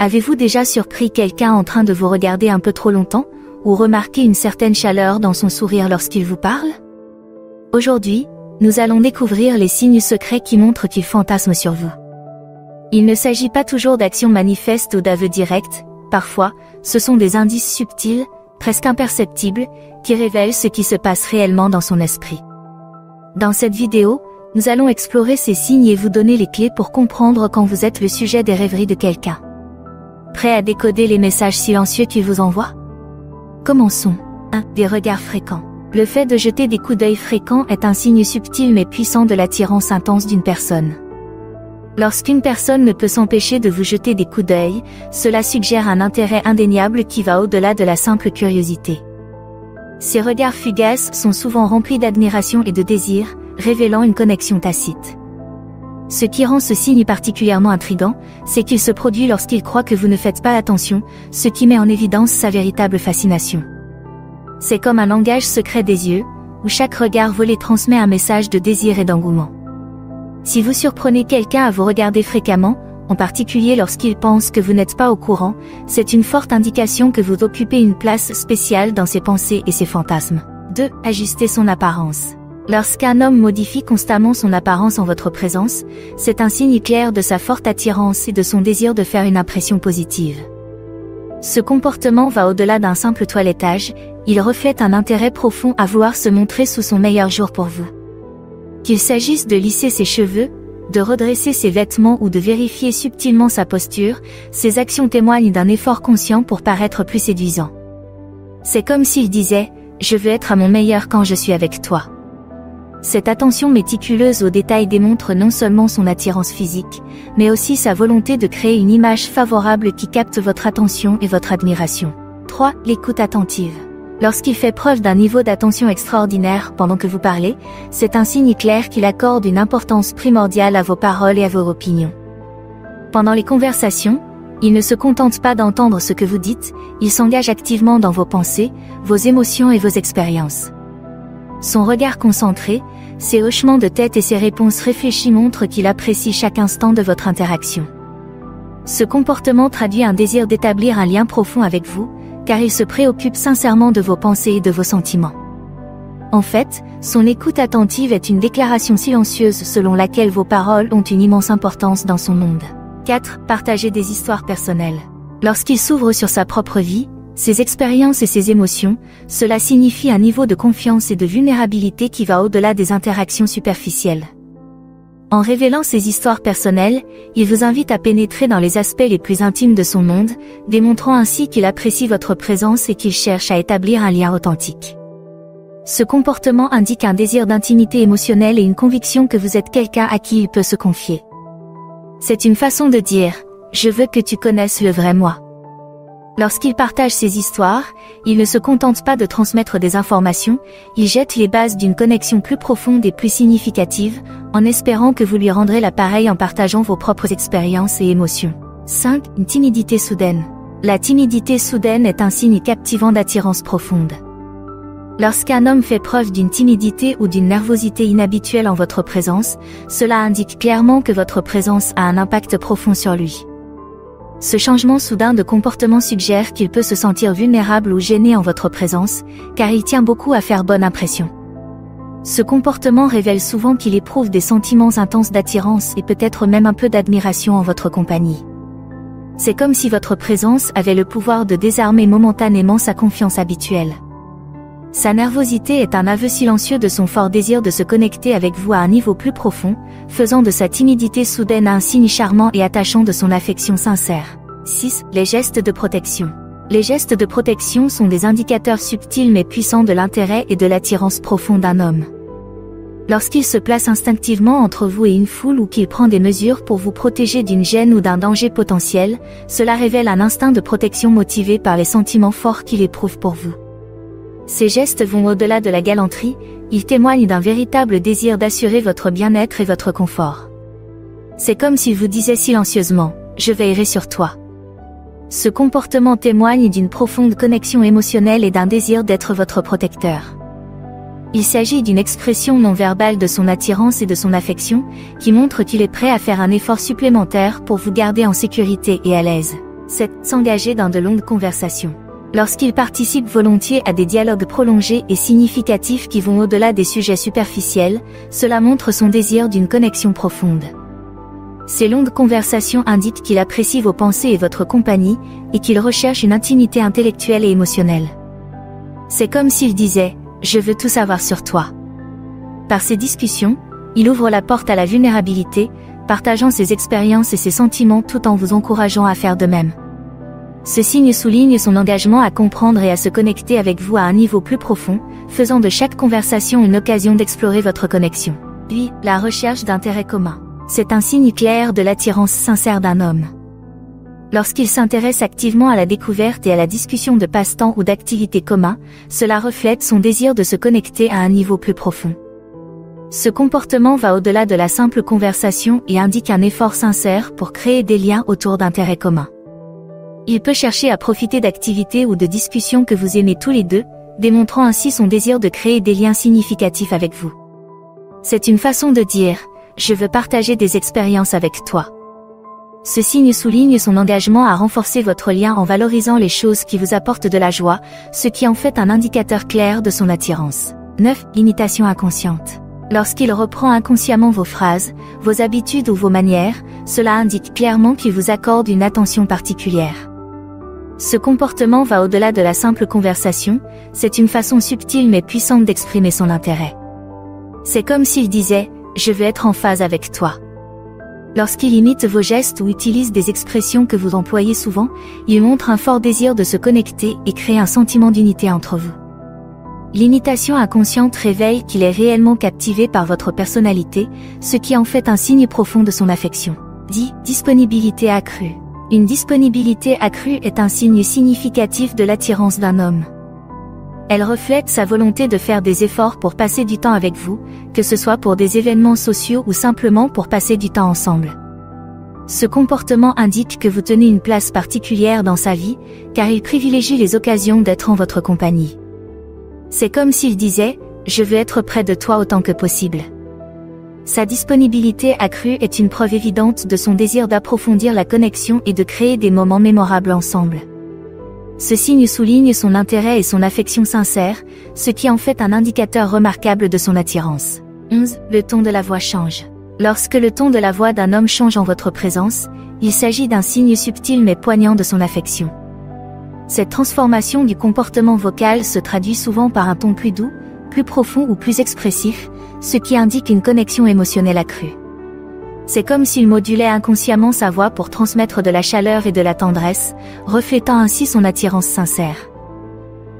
Avez-vous déjà surpris quelqu'un en train de vous regarder un peu trop longtemps, ou remarqué une certaine chaleur dans son sourire lorsqu'il vous parle? Aujourd'hui, nous allons découvrir les signes secrets qui montrent qu'il fantasme sur vous. Il ne s'agit pas toujours d'actions manifestes ou d'aveux directs, parfois, ce sont des indices subtils, presque imperceptibles, qui révèlent ce qui se passe réellement dans son esprit. Dans cette vidéo, nous allons explorer ces signes et vous donner les clés pour comprendre quand vous êtes le sujet des rêveries de quelqu'un. Prêt à décoder les messages silencieux qu'il vous envoie? Commençons. 1. Des regards fréquents. Le fait de jeter des coups d'œil fréquents est un signe subtil mais puissant de l'attirance intense d'une personne. Lorsqu'une personne ne peut s'empêcher de vous jeter des coups d'œil, cela suggère un intérêt indéniable qui va au-delà de la simple curiosité. Ces regards fugaces sont souvent remplis d'admiration et de désir, révélant une connexion tacite. Ce qui rend ce signe particulièrement intrigant, c'est qu'il se produit lorsqu'il croit que vous ne faites pas attention, ce qui met en évidence sa véritable fascination. C'est comme un langage secret des yeux, où chaque regard volé transmet un message de désir et d'engouement. Si vous surprenez quelqu'un à vous regarder fréquemment, en particulier lorsqu'il pense que vous n'êtes pas au courant, c'est une forte indication que vous occupez une place spéciale dans ses pensées et ses fantasmes. 2. Ajuster son apparence. Lorsqu'un homme modifie constamment son apparence en votre présence, c'est un signe clair de sa forte attirance et de son désir de faire une impression positive. Ce comportement va au-delà d'un simple toilettage, il reflète un intérêt profond à vouloir se montrer sous son meilleur jour pour vous. Qu'il s'agisse de lisser ses cheveux, de redresser ses vêtements ou de vérifier subtilement sa posture, ces actions témoignent d'un effort conscient pour paraître plus séduisant. C'est comme s'il disait « Je veux être à mon meilleur quand je suis avec toi ». Cette attention méticuleuse aux détails démontre non seulement son attirance physique, mais aussi sa volonté de créer une image favorable qui capte votre attention et votre admiration. 3. L'écoute attentive. Lorsqu'il fait preuve d'un niveau d'attention extraordinaire pendant que vous parlez, c'est un signe clair qu'il accorde une importance primordiale à vos paroles et à vos opinions. Pendant les conversations, il ne se contente pas d'entendre ce que vous dites, il s'engage activement dans vos pensées, vos émotions et vos expériences. Son regard concentré, ses hochements de tête et ses réponses réfléchies montrent qu'il apprécie chaque instant de votre interaction. Ce comportement traduit un désir d'établir un lien profond avec vous, car il se préoccupe sincèrement de vos pensées et de vos sentiments. En fait, son écoute attentive est une déclaration silencieuse selon laquelle vos paroles ont une immense importance dans son monde. 4. Partager des histoires personnelles. Lorsqu'il s'ouvre sur sa propre vie, ses expériences et ses émotions, cela signifie un niveau de confiance et de vulnérabilité qui va au-delà des interactions superficielles. En révélant ses histoires personnelles, il vous invite à pénétrer dans les aspects les plus intimes de son monde, démontrant ainsi qu'il apprécie votre présence et qu'il cherche à établir un lien authentique. Ce comportement indique un désir d'intimité émotionnelle et une conviction que vous êtes quelqu'un à qui il peut se confier. C'est une façon de dire « Je veux que tu connaisses le vrai moi ». Lorsqu'il partage ses histoires, il ne se contente pas de transmettre des informations, il jette les bases d'une connexion plus profonde et plus significative, en espérant que vous lui rendrez l'appareil en partageant vos propres expériences et émotions. 5. Une timidité soudaine. La timidité soudaine est un signe captivant d'attirance profonde. Lorsqu'un homme fait preuve d'une timidité ou d'une nervosité inhabituelle en votre présence, cela indique clairement que votre présence a un impact profond sur lui. Ce changement soudain de comportement suggère qu'il peut se sentir vulnérable ou gêné en votre présence, car il tient beaucoup à faire bonne impression. Ce comportement révèle souvent qu'il éprouve des sentiments intenses d'attirance et peut-être même un peu d'admiration en votre compagnie. C'est comme si votre présence avait le pouvoir de désarmer momentanément sa confiance habituelle. Sa nervosité est un aveu silencieux de son fort désir de se connecter avec vous à un niveau plus profond, faisant de sa timidité soudaine un signe charmant et attachant de son affection sincère. 6. Les gestes de protection. Les gestes de protection sont des indicateurs subtils mais puissants de l'intérêt et de l'attirance profonde d'un homme. Lorsqu'il se place instinctivement entre vous et une foule ou qu'il prend des mesures pour vous protéger d'une gêne ou d'un danger potentiel, cela révèle un instinct de protection motivé par les sentiments forts qu'il éprouve pour vous. Ces gestes vont au-delà de la galanterie, ils témoignent d'un véritable désir d'assurer votre bien-être et votre confort. C'est comme s'il vous disait silencieusement « Je veillerai sur toi ». Ce comportement témoigne d'une profonde connexion émotionnelle et d'un désir d'être votre protecteur. Il s'agit d'une expression non verbale de son attirance et de son affection, qui montre qu'il est prêt à faire un effort supplémentaire pour vous garder en sécurité et à l'aise. 7. S'engager dans de longues conversations. Lorsqu'il participe volontiers à des dialogues prolongés et significatifs qui vont au-delà des sujets superficiels, cela montre son désir d'une connexion profonde. Ces longues conversations indiquent qu'il apprécie vos pensées et votre compagnie, et qu'il recherche une intimité intellectuelle et émotionnelle. C'est comme s'il disait « Je veux tout savoir sur toi ». Par ces discussions, il ouvre la porte à la vulnérabilité, partageant ses expériences et ses sentiments tout en vous encourageant à faire de même. Ce signe souligne son engagement à comprendre et à se connecter avec vous à un niveau plus profond, faisant de chaque conversation une occasion d'explorer votre connexion. Puis, la recherche d'intérêts communs. C'est un signe clair de l'attirance sincère d'un homme. Lorsqu'il s'intéresse activement à la découverte et à la discussion de passe-temps ou d'activités communs, cela reflète son désir de se connecter à un niveau plus profond. Ce comportement va au-delà de la simple conversation et indique un effort sincère pour créer des liens autour d'intérêts communs. Il peut chercher à profiter d'activités ou de discussions que vous aimez tous les deux, démontrant ainsi son désir de créer des liens significatifs avec vous. C'est une façon de dire « Je veux partager des expériences avec toi ». Ce signe souligne son engagement à renforcer votre lien en valorisant les choses qui vous apportent de la joie, ce qui en fait un indicateur clair de son attirance. 9. Imitation inconsciente. Lorsqu'il reprend inconsciemment vos phrases, vos habitudes ou vos manières, cela indique clairement qu'il vous accorde une attention particulière. Ce comportement va au-delà de la simple conversation, c'est une façon subtile mais puissante d'exprimer son intérêt. C'est comme s'il disait « Je veux être en phase avec toi ». Lorsqu'il imite vos gestes ou utilise des expressions que vous employez souvent, il montre un fort désir de se connecter et crée un sentiment d'unité entre vous. L'imitation inconsciente révèle qu'il est réellement captivé par votre personnalité, ce qui en fait un signe profond de son affection. 10. Disponibilité accrue. Une disponibilité accrue est un signe significatif de l'attirance d'un homme. Elle reflète sa volonté de faire des efforts pour passer du temps avec vous, que ce soit pour des événements sociaux ou simplement pour passer du temps ensemble. Ce comportement indique que vous tenez une place particulière dans sa vie, car il privilégie les occasions d'être en votre compagnie. C'est comme s'il disait « Je veux être près de toi autant que possible ». Sa disponibilité accrue est une preuve évidente de son désir d'approfondir la connexion et de créer des moments mémorables ensemble. Ce signe souligne son intérêt et son affection sincère, ce qui en fait un indicateur remarquable de son attirance. 11. Le ton de la voix change. Lorsque le ton de la voix d'un homme change en votre présence, il s'agit d'un signe subtil mais poignant de son affection. Cette transformation du comportement vocal se traduit souvent par un ton plus doux, plus profond ou plus expressif, ce qui indique une connexion émotionnelle accrue. C'est comme s'il modulait inconsciemment sa voix pour transmettre de la chaleur et de la tendresse, reflétant ainsi son attirance sincère.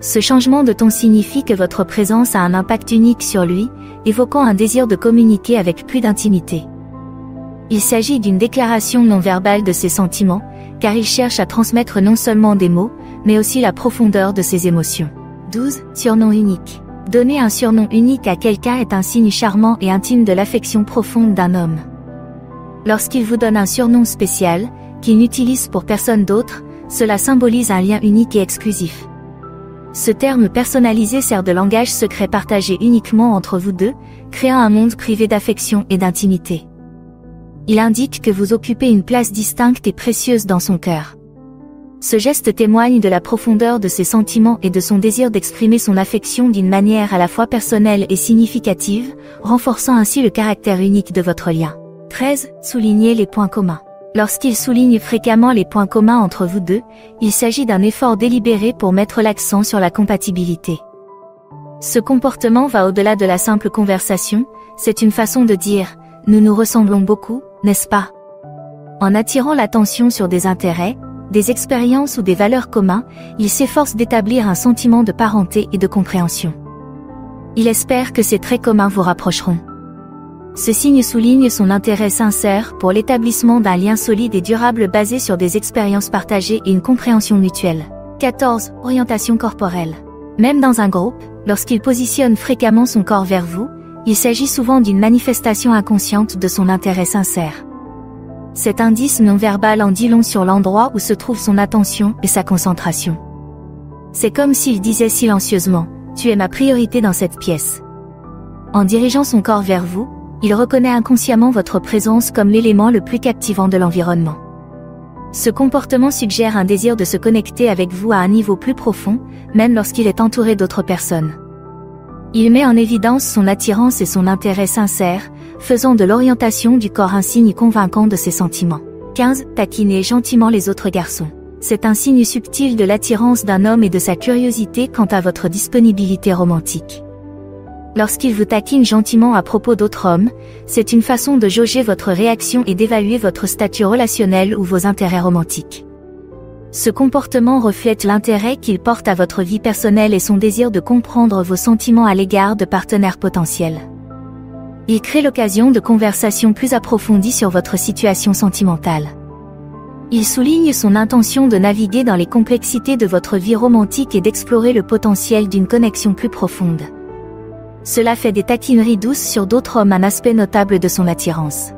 Ce changement de ton signifie que votre présence a un impact unique sur lui, évoquant un désir de communiquer avec plus d'intimité. Il s'agit d'une déclaration non verbale de ses sentiments, car il cherche à transmettre non seulement des mots, mais aussi la profondeur de ses émotions. 12. Surnom unique. Donner un surnom unique à quelqu'un est un signe charmant et intime de l'affection profonde d'un homme. Lorsqu'il vous donne un surnom spécial, qu'il n'utilise pour personne d'autre, cela symbolise un lien unique et exclusif. Ce terme personnalisé sert de langage secret partagé uniquement entre vous deux, créant un monde privé d'affection et d'intimité. Il indique que vous occupez une place distincte et précieuse dans son cœur. Ce geste témoigne de la profondeur de ses sentiments et de son désir d'exprimer son affection d'une manière à la fois personnelle et significative, renforçant ainsi le caractère unique de votre lien. 13. Souligner les points communs. Lorsqu'il souligne fréquemment les points communs entre vous deux, il s'agit d'un effort délibéré pour mettre l'accent sur la compatibilité. Ce comportement va au-delà de la simple conversation, c'est une façon de dire « Nous nous ressemblons beaucoup, n'est-ce pas ?» En attirant l'attention sur des intérêts, des expériences ou des valeurs communs, il s'efforce d'établir un sentiment de parenté et de compréhension. Il espère que ces traits communs vous rapprocheront. Ce signe souligne son intérêt sincère pour l'établissement d'un lien solide et durable basé sur des expériences partagées et une compréhension mutuelle. 14. Orientation corporelle. Même dans un groupe, lorsqu'il positionne fréquemment son corps vers vous, il s'agit souvent d'une manifestation inconsciente de son intérêt sincère. Cet indice non-verbal en dit long sur l'endroit où se trouve son attention et sa concentration. C'est comme s'il disait silencieusement « Tu es ma priorité dans cette pièce ». En dirigeant son corps vers vous, il reconnaît inconsciemment votre présence comme l'élément le plus captivant de l'environnement. Ce comportement suggère un désir de se connecter avec vous à un niveau plus profond, même lorsqu'il est entouré d'autres personnes. Il met en évidence son attirance et son intérêt sincère, faisant de l'orientation du corps un signe convaincant de ses sentiments. 15. Taquiner gentiment les autres garçons. C'est un signe subtil de l'attirance d'un homme et de sa curiosité quant à votre disponibilité romantique. Lorsqu'il vous taquine gentiment à propos d'autres hommes, c'est une façon de jauger votre réaction et d'évaluer votre statut relationnel ou vos intérêts romantiques. Ce comportement reflète l'intérêt qu'il porte à votre vie personnelle et son désir de comprendre vos sentiments à l'égard de partenaires potentiels. Il crée l'occasion de conversations plus approfondies sur votre situation sentimentale. Il souligne son intention de naviguer dans les complexités de votre vie romantique et d'explorer le potentiel d'une connexion plus profonde. Cela fait des taquineries douces sur d'autres hommes un aspect notable de son attirance.